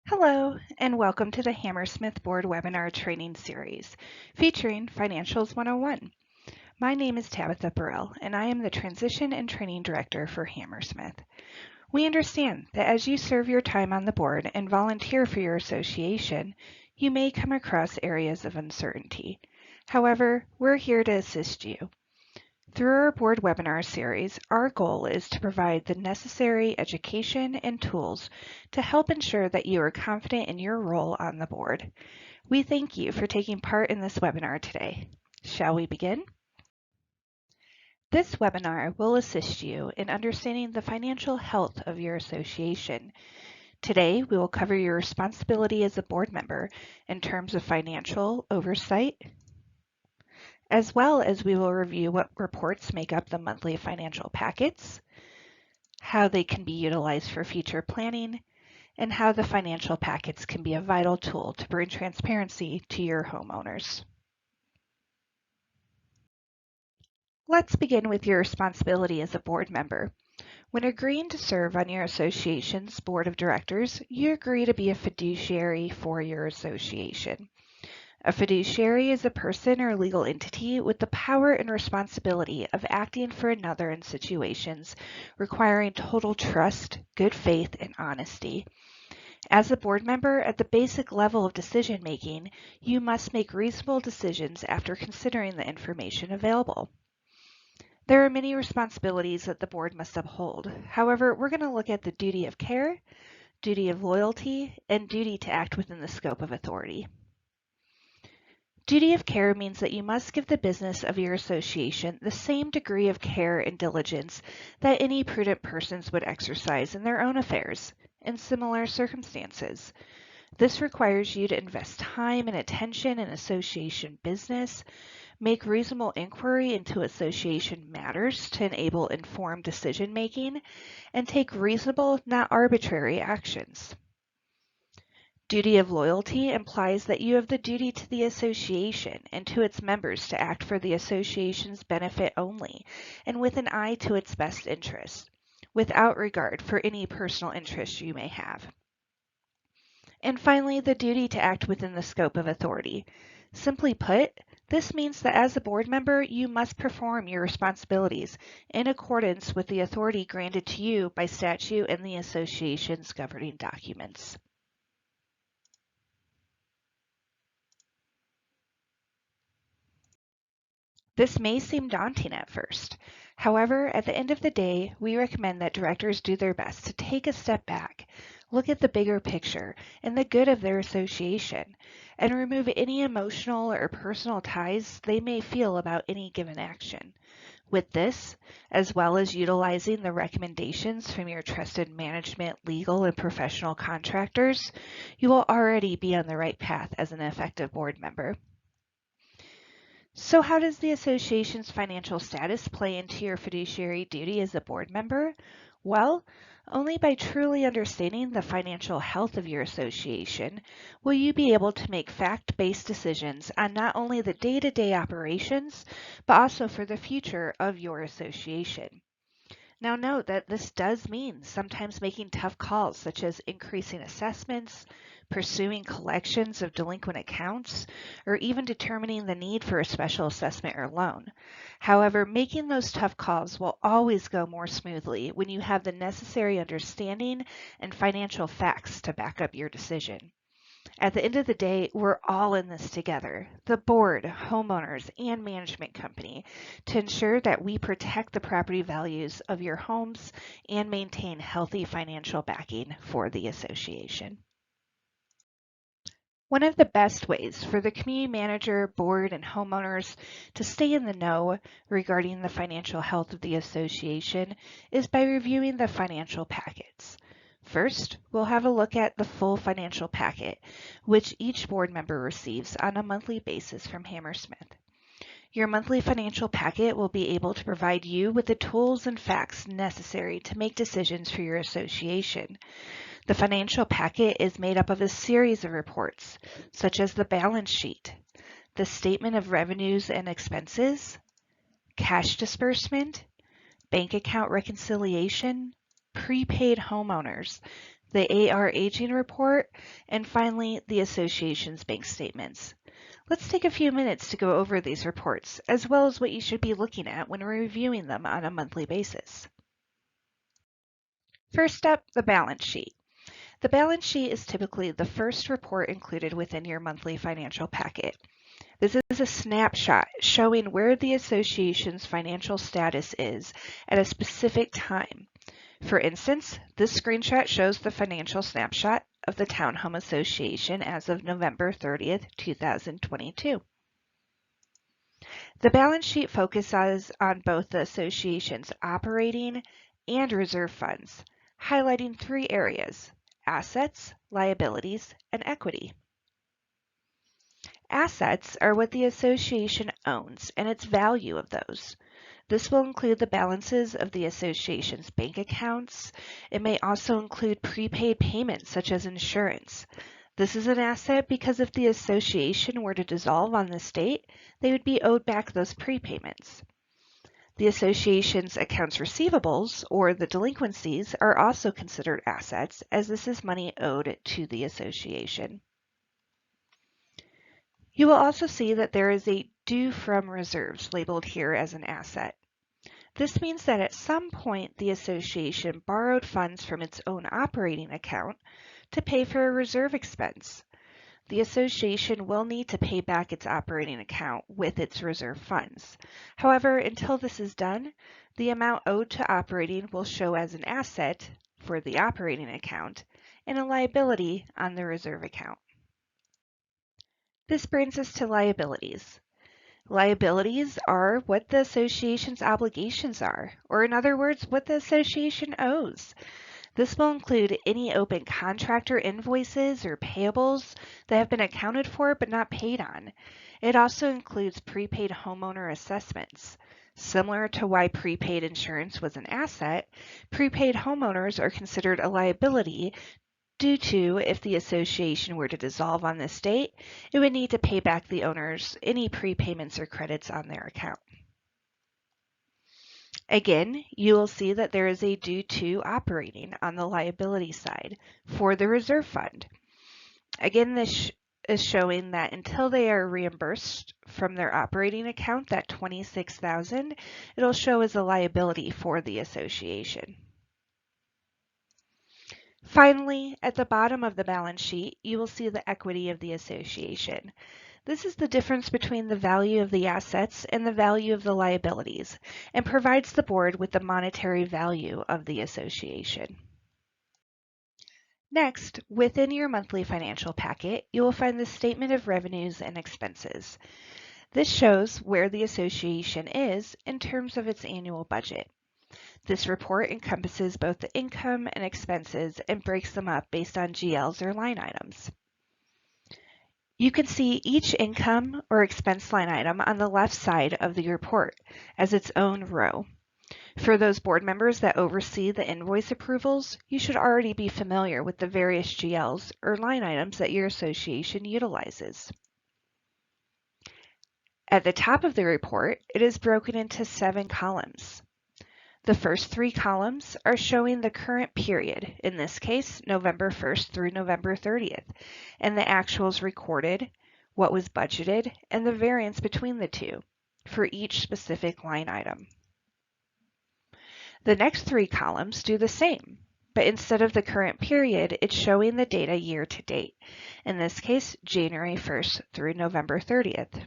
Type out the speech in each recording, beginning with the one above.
Hello, and welcome to the Hammersmith Board Webinar Training Series, featuring Financials 101. My name is Tabitha Burrell, and I am the Transition and Training Director for Hammersmith. We understand that as you serve your time on the board and volunteer for your association, you may come across areas of uncertainty. However, we're here to assist you. Through our board webinar series, our goal is to provide the necessary education and tools to help ensure that you are confident in your role on the board. We thank you for taking part in this webinar today. Shall we begin? This webinar will assist you in understanding the financial health of your association. Today, we will cover your responsibility as a board member in terms of financial oversight, as well as we will review what reports make up the monthly financial packets, how they can be utilized for future planning, and how the financial packets can be a vital tool to bring transparency to your homeowners. Let's begin with your responsibility as a board member. When agreeing to serve on your association's board of directors, you agree to be a fiduciary for your association. A fiduciary is a person or legal entity with the power and responsibility of acting for another in situations requiring total trust, good faith, and honesty. As a board member, at the basic level of decision making, you must make reasonable decisions after considering the information available. There are many responsibilities that the board must uphold. However, we're going to look at the duty of care, duty of loyalty, and duty to act within the scope of authority. Duty of care means that you must give the business of your association the same degree of care and diligence that any prudent persons would exercise in their own affairs in similar circumstances. This requires you to invest time and attention in association business, make reasonable inquiry into association matters to enable informed decision making, and take reasonable, not arbitrary actions. Duty of loyalty implies that you have the duty to the association and to its members to act for the association's benefit only and with an eye to its best interests, without regard for any personal interests you may have. And finally, the duty to act within the scope of authority. Simply put, this means that as a board member, you must perform your responsibilities in accordance with the authority granted to you by statute and the association's governing documents. This may seem daunting at first. However, at the end of the day, we recommend that directors do their best to take a step back, look at the bigger picture and the good of their association, and remove any emotional or personal ties they may feel about any given action. With this, as well as utilizing the recommendations from your trusted management, legal, and professional contractors, you will already be on the right path as an effective board member. So how does the association's financial status play into your fiduciary duty as a board member? Well, only by truly understanding the financial health of your association will you be able to make fact-based decisions on not only the day-to-day operations, but also for the future of your association. Now note that this does mean sometimes making tough calls such as increasing assessments, pursuing collections of delinquent accounts, or even determining the need for a special assessment or loan. However, making those tough calls will always go more smoothly when you have the necessary understanding and financial facts to back up your decision. At the end of the day, we're all in this together, the board, homeowners, and management company, to ensure that we protect the property values of your homes and maintain healthy financial backing for the association. One of the best ways for the community manager, board, and homeowners to stay in the know regarding the financial health of the association is by reviewing the financial packets. First, we'll have a look at the full financial packet, which each board member receives on a monthly basis from Hammersmith. Your monthly financial packet will be able to provide you with the tools and facts necessary to make decisions for your association. The financial packet is made up of a series of reports, such as the balance sheet, the statement of revenues and expenses, cash disbursement, bank account reconciliation, prepaid homeowners, the AR aging report, and finally, the association's bank statements. Let's take a few minutes to go over these reports, as well as what you should be looking at when reviewing them on a monthly basis. First up, the balance sheet. The balance sheet is typically the first report included within your monthly financial packet. This is a snapshot showing where the association's financial status is at a specific time. For instance, this screenshot shows the financial snapshot of the Townhome Association as of November 30th, 2022. The balance sheet focuses on both the association's operating and reserve funds, highlighting three areas: assets, liabilities, and equity. Assets are what the association owns and its value of those. This will include the balances of the association's bank accounts. It may also include prepaid payments such as insurance. This is an asset because if the association were to dissolve on this date, they would be owed back those prepayments. The association's accounts receivables, or the delinquencies, are also considered assets, as this is money owed to the association. You will also see that there is a due from reserves labeled here as an asset. This means that at some point the association borrowed funds from its own operating account to pay for a reserve expense. The association will need to pay back its operating account with its reserve funds. However, until this is done, the amount owed to operating will show as an asset for the operating account and a liability on the reserve account. This brings us to liabilities. Liabilities are what the association's obligations are, or in other words, what the association owes. This will include any open contractor invoices or payables that have been accounted for but not paid on. It also includes prepaid homeowner assessments. Similar to why prepaid insurance was an asset, prepaid homeowners are considered a liability due to if the association were to dissolve on this date, it would need to pay back the owners any prepayments or credits on their account. Again, you will see that there is a due to operating on the liability side for the reserve fund. Again, this is showing that until they are reimbursed from their operating account, that $26,000, it'll show as a liability for the association. Finally, at the bottom of the balance sheet, you will see the equity of the association. This is the difference between the value of the assets and the value of the liabilities, and provides the board with the monetary value of the association. Next, within your monthly financial packet, you will find the statement of revenues and expenses. This shows where the association is in terms of its annual budget. This report encompasses both the income and expenses and breaks them up based on GLs or line items. You can see each income or expense line item on the left side of the report as its own row. For those board members that oversee the invoice approvals, you should already be familiar with the various GLs or line items that your association utilizes. At the top of the report, it is broken into 7 columns. The first 3 columns are showing the current period, in this case, November 1st through November 30th, and the actuals recorded, what was budgeted, and the variance between the two for each specific line item. The next 3 columns do the same, but instead of the current period, it's showing the data year to date, in this case, January 1st through November 30th.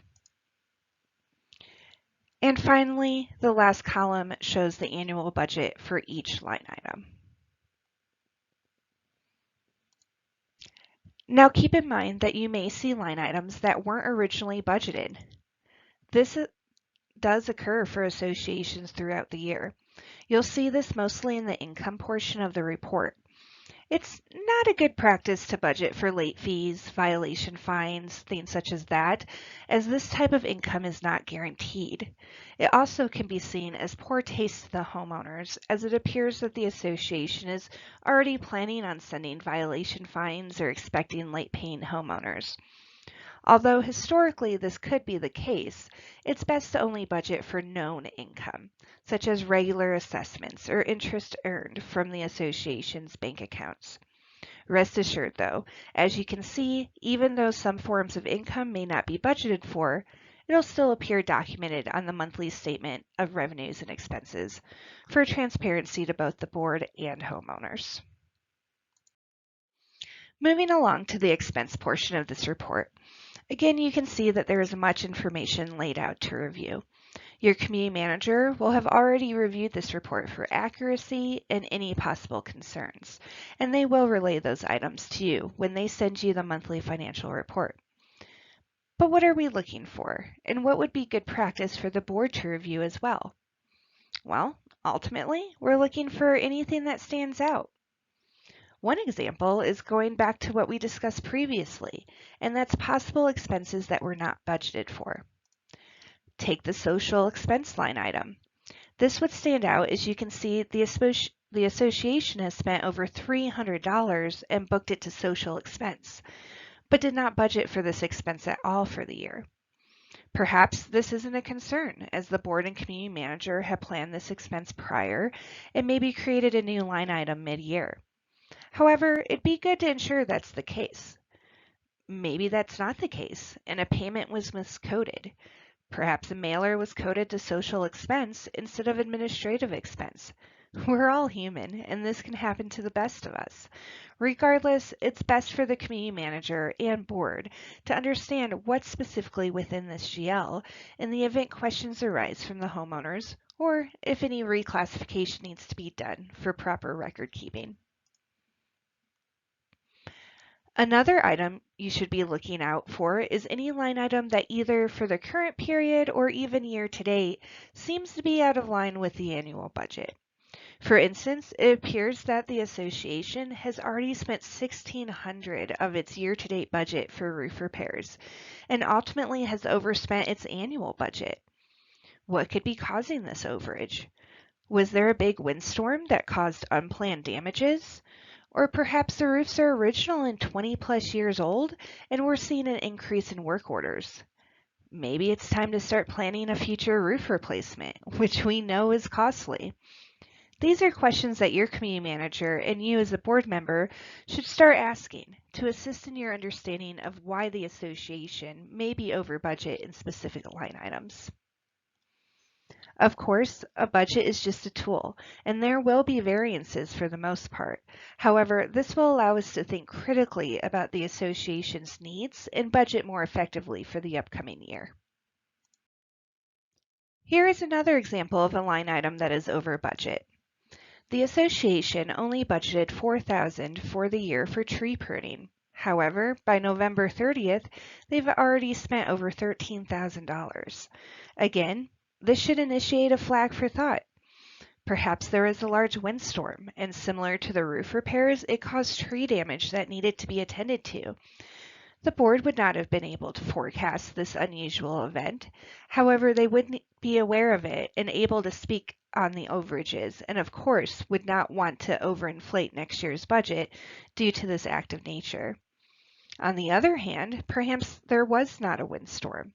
And finally, the last column shows the annual budget for each line item. Now keep in mind that you may see line items that weren't originally budgeted. This does occur for associations throughout the year. You'll see this mostly in the income portion of the report. It's not a good practice to budget for late fees, violation fines, things such as that, as this type of income is not guaranteed. It also can be seen as poor taste to the homeowners, as it appears that the association is already planning on sending violation fines or expecting late paying homeowners. Although historically this could be the case, it's best to only budget for known income, such as regular assessments or interest earned from the association's bank accounts. Rest assured though, as you can see, even though some forms of income may not be budgeted for, it'll still appear documented on the monthly statement of revenues and expenses for transparency to both the board and homeowners. Moving along to the expense portion of this report. Again, you can see that there is much information laid out to review. Your community manager will have already reviewed this report for accuracy and any possible concerns, and they will relay those items to you when they send you the monthly financial report. But what are we looking for, and what would be good practice for the board to review as well? Well, ultimately, we're looking for anything that stands out. One example is going back to what we discussed previously, and that's possible expenses that were not budgeted for. Take the social expense line item. This would stand out as you can see the association has spent over $300 and booked it to social expense, but did not budget for this expense at all for the year. Perhaps this isn't a concern, as the board and community manager have planned this expense prior and maybe created a new line item mid-year. However, it'd be good to ensure that's the case. Maybe that's not the case, and a payment was miscoded. Perhaps a mailer was coded to social expense instead of administrative expense. We're all human, and this can happen to the best of us. Regardless, it's best for the community manager and board to understand what's specifically within this GL in the event questions arise from the homeowners, or if any reclassification needs to be done for proper record keeping. Another item you should be looking out for is any line item that either for the current period or even year to date seems to be out of line with the annual budget. For instance, it appears that the association has already spent $1,600 of its year-to-date budget for roof repairs and ultimately has overspent its annual budget. What could be causing this overage? Was there a big windstorm that caused unplanned damages? Or perhaps the roofs are original and 20+ years old and we're seeing an increase in work orders. Maybe it's time to start planning a future roof replacement, which we know is costly. These are questions that your community manager and you as a board member should start asking to assist in your understanding of why the association may be over budget in specific line items. Of course, a budget is just a tool, and there will be variances for the most part. However, this will allow us to think critically about the association's needs and budget more effectively for the upcoming year. Here is another example of a line item that is over budget. The association only budgeted $4,000 for the year for tree pruning. However, by November 30th, they've already spent over $13,000. Again, this should initiate a flag for thought. Perhaps there was a large windstorm, and similar to the roof repairs, it caused tree damage that needed to be attended to. The board would not have been able to forecast this unusual event. However, they would be aware of it and able to speak on the overages, and of course would not want to overinflate next year's budget due to this act of nature. On the other hand, perhaps there was not a windstorm,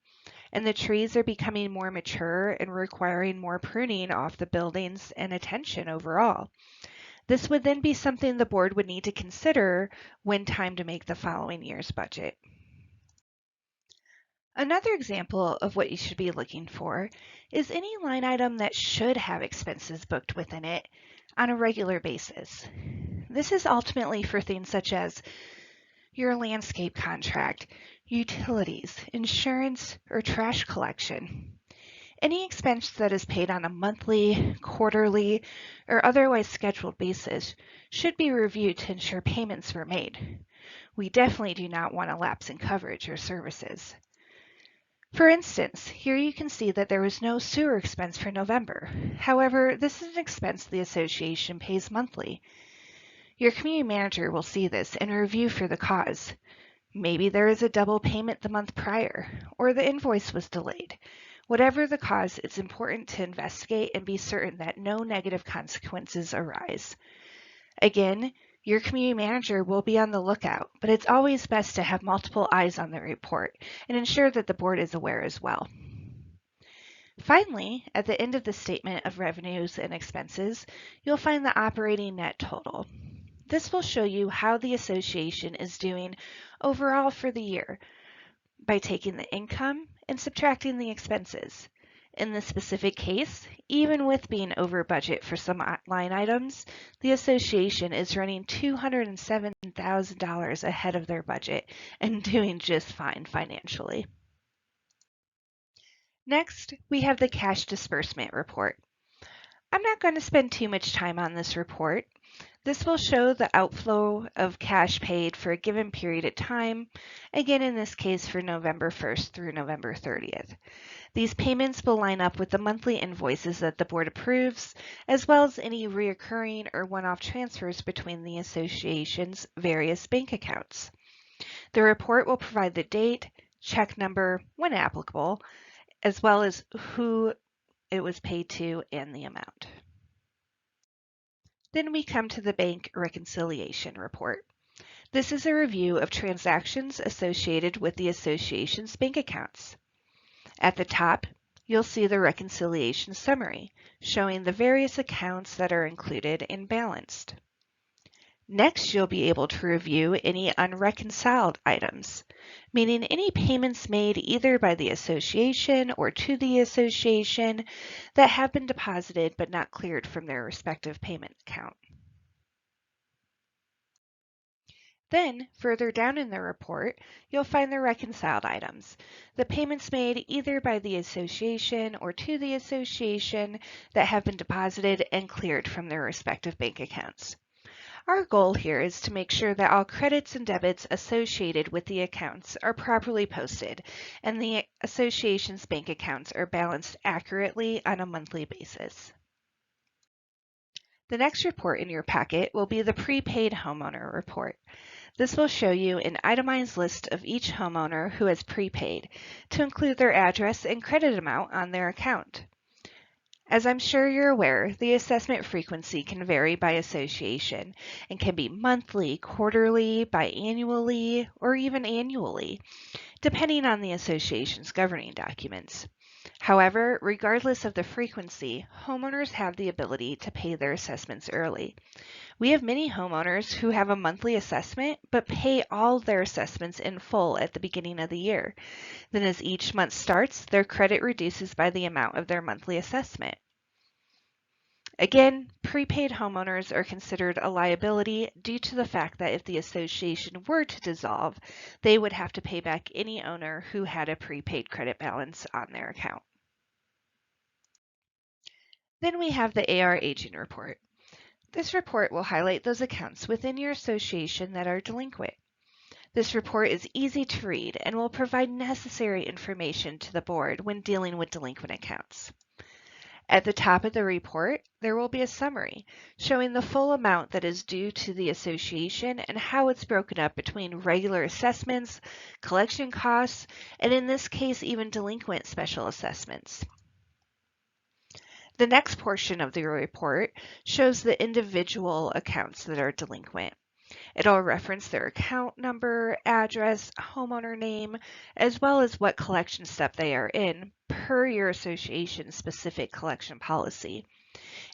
and the trees are becoming more mature and requiring more pruning off the buildings and attention overall. This would then be something the board would need to consider when time to make the following year's budget. Another example of what you should be looking for is any line item that should have expenses booked within it on a regular basis. This is ultimately for things such as your landscape contract, utilities, insurance, or trash collection. Any expense that is paid on a monthly, quarterly, or otherwise scheduled basis should be reviewed to ensure payments were made. We definitely do not want a lapse in coverage or services. For instance, here you can see that there was no sewer expense for November. However, this is an expense the association pays monthly. Your community manager will see this and review for the cause. Maybe there is a double payment the month prior, or the invoice was delayed. Whatever the cause, it's important to investigate and be certain that no negative consequences arise. Again, your community manager will be on the lookout, but it's always best to have multiple eyes on the report and ensure that the board is aware as well. Finally, at the end of the statement of revenues and expenses, you'll find the operating net total. This will show you how the association is doing overall for the year by taking the income and subtracting the expenses. In this specific case, even with being over budget for some line items, the association is running $207,000 ahead of their budget and doing just fine financially. Next, we have the cash disbursement report. I'm not going to spend too much time on this report. This will show the outflow of cash paid for a given period of time, again in this case for November 1st through November 30th. These payments will line up with the monthly invoices that the board approves, as well as any reoccurring or one-off transfers between the association's various bank accounts. The report will provide the date, check number, when applicable, as well as who it was paid to and the amount. Then we come to the bank reconciliation report. This is a review of transactions associated with the association's bank accounts. At the top, you'll see the reconciliation summary, showing the various accounts that are included and balanced. Next, you'll be able to review any unreconciled items, meaning any payments made either by the association or to the association that have been deposited but not cleared from their respective payment account. Then, further down in the report, you'll find the reconciled items, the payments made either by the association or to the association that have been deposited and cleared from their respective bank accounts. Our goal here is to make sure that all credits and debits associated with the accounts are properly posted and the association's bank accounts are balanced accurately on a monthly basis. The next report in your packet will be the prepaid homeowner report. This will show you an itemized list of each homeowner who has prepaid to include their address and credit amount on their account. As I'm sure you're aware, the assessment frequency can vary by association and can be monthly, quarterly, biannually, or even annually, depending on the association's governing documents. However, regardless of the frequency, homeowners have the ability to pay their assessments early. We have many homeowners who have a monthly assessment but pay all their assessments in full at the beginning of the year. Then as each month starts, their credit reduces by the amount of their monthly assessment. Again, prepaid homeowners are considered a liability due to the fact that if the association were to dissolve, they would have to pay back any owner who had a prepaid credit balance on their account. Then we have the AR aging report. This report will highlight those accounts within your association that are delinquent. This report is easy to read and will provide necessary information to the board when dealing with delinquent accounts. At the top of the report, there will be a summary showing the full amount that is due to the association and how it's broken up between regular assessments, collection costs, and in this case, even delinquent special assessments. The next portion of the report shows the individual accounts that are delinquent. It'll reference their account number, address, homeowner name, as well as what collection step they are in per your association's specific collection policy.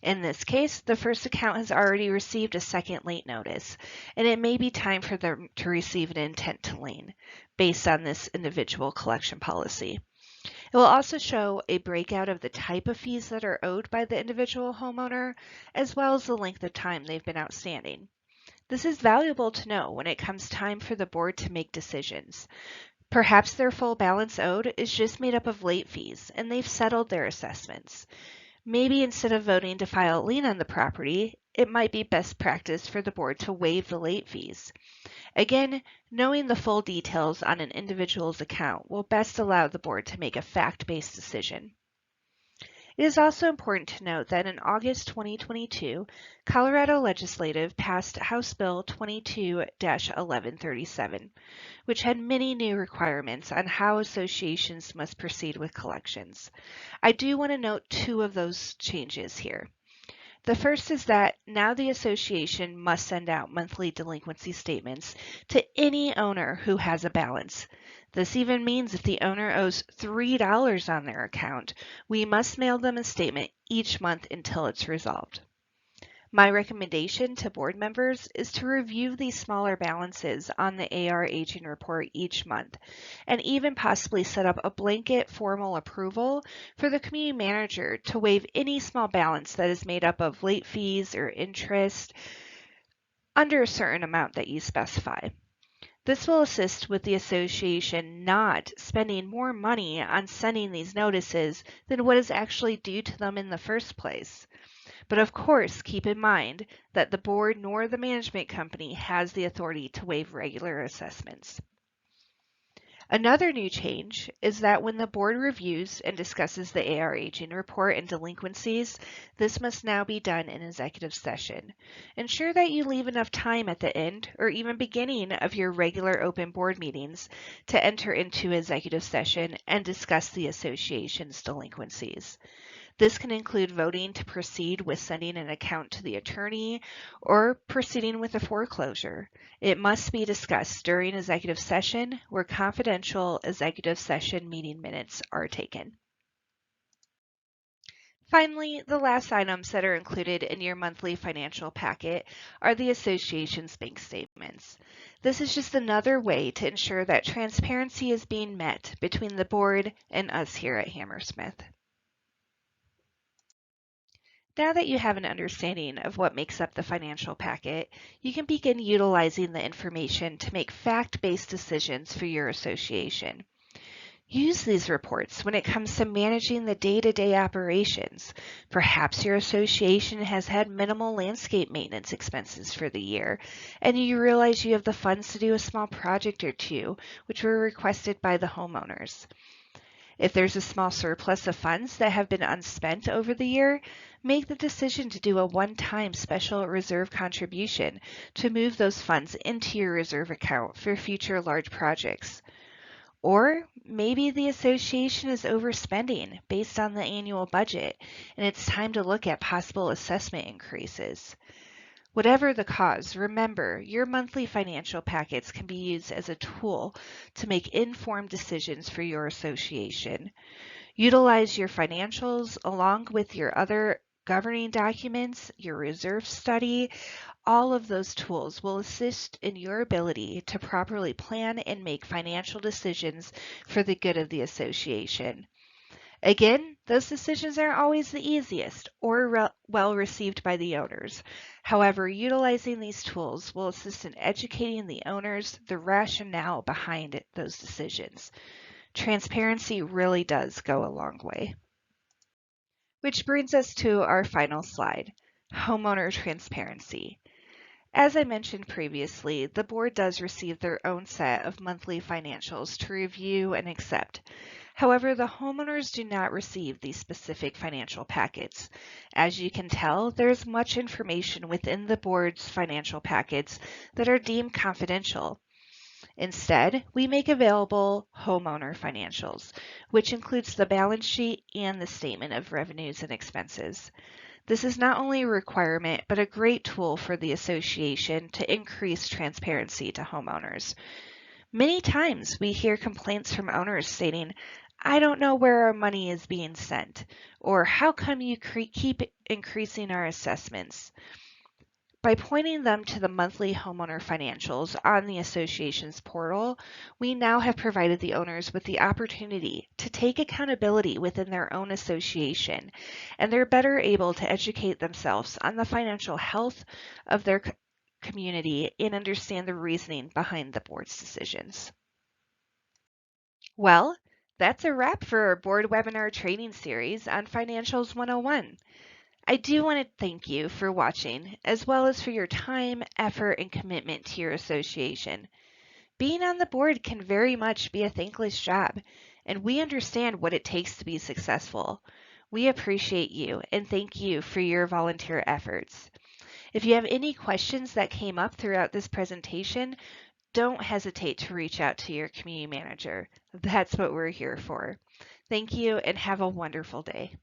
In this case, the first account has already received a second late notice, and it may be time for them to receive an intent to lien based on this individual collection policy. It will also show a breakout of the type of fees that are owed by the individual homeowner, as well as the length of time they've been outstanding. This is valuable to know when it comes time for the board to make decisions. Perhaps their full balance owed is just made up of late fees and they've settled their assessments. Maybe instead of voting to file a lien on the property, it might be best practice for the board to waive the late fees. Again, knowing the full details on an individual's account will best allow the board to make a fact-based decision. It is also important to note that in August 2022, Colorado Legislative passed House Bill 22-1137, which had many new requirements on how associations must proceed with collections. I do want to note two of those changes here. The first is that now the association must send out monthly delinquency statements to any owner who has a balance. This even means if the owner owes $3 on their account, we must mail them a statement each month until it's resolved. My recommendation to board members is to review these smaller balances on the AR aging report each month, and even possibly set up a blanket formal approval for the community manager to waive any small balance that is made up of late fees or interest under a certain amount that you specify. This will assist with the association not spending more money on sending these notices than what is actually due to them in the first place. But of course, keep in mind that the board nor the management company has the authority to waive regular assessments. Another new change is that when the board reviews and discusses the AR aging report and delinquencies, this must now be done in executive session. Ensure that you leave enough time at the end or even beginning of your regular open board meetings to enter into executive session and discuss the association's delinquencies. This can include voting to proceed with sending an account to the attorney or proceeding with a foreclosure. It must be discussed during executive session where confidential executive session meeting minutes are taken. Finally, the last items that are included in your monthly financial packet are the association's bank statements. This is just another way to ensure that transparency is being met between the board and us here at Hammersmith. Now that you have an understanding of what makes up the financial packet, you can begin utilizing the information to make fact-based decisions for your association. Use these reports when it comes to managing the day-to-day operations. Perhaps your association has had minimal landscape maintenance expenses for the year, and you realize you have the funds to do a small project or two, which were requested by the homeowners. If there's a small surplus of funds that have been unspent over the year, make the decision to do a one-time special reserve contribution to move those funds into your reserve account for future large projects. Or maybe the association is overspending based on the annual budget, and it's time to look at possible assessment increases. Whatever the cause, remember your monthly financial packets can be used as a tool to make informed decisions for your association. Utilize your financials along with your other governing documents, your reserve study. All of those tools will assist in your ability to properly plan and make financial decisions for the good of the association. Again, those decisions aren't always the easiest or well received by the owners. However, utilizing these tools will assist in educating the owners the rationale behind those decisions. Transparency really does go a long way. Which brings us to our final slide, homeowner transparency. As I mentioned previously, the board does receive their own set of monthly financials to review and accept. However, the homeowners do not receive these specific financial packets. As you can tell, there's much information within the board's financial packets that are deemed confidential. Instead, we make available homeowner financials, which includes the balance sheet and the statement of revenues and expenses. This is not only a requirement, but a great tool for the association to increase transparency to homeowners. Many times we hear complaints from owners stating, "I don't know where our money is being sent," or "How come you keep increasing our assessments?" By pointing them to the monthly homeowner financials on the association's portal, we now have provided the owners with the opportunity to take accountability within their own association, and they're better able to educate themselves on the financial health of their community and understand the reasoning behind the board's decisions. Well, that's a wrap for our board webinar training series on Financials 101. I do want to thank you for watching, as well as for your time, effort, and commitment to your association. Being on the board can very much be a thankless job, and we understand what it takes to be successful. We appreciate you and thank you for your volunteer efforts. If you have any questions that came up throughout this presentation, don't hesitate to reach out to your community manager. That's what we're here for. Thank you and have a wonderful day.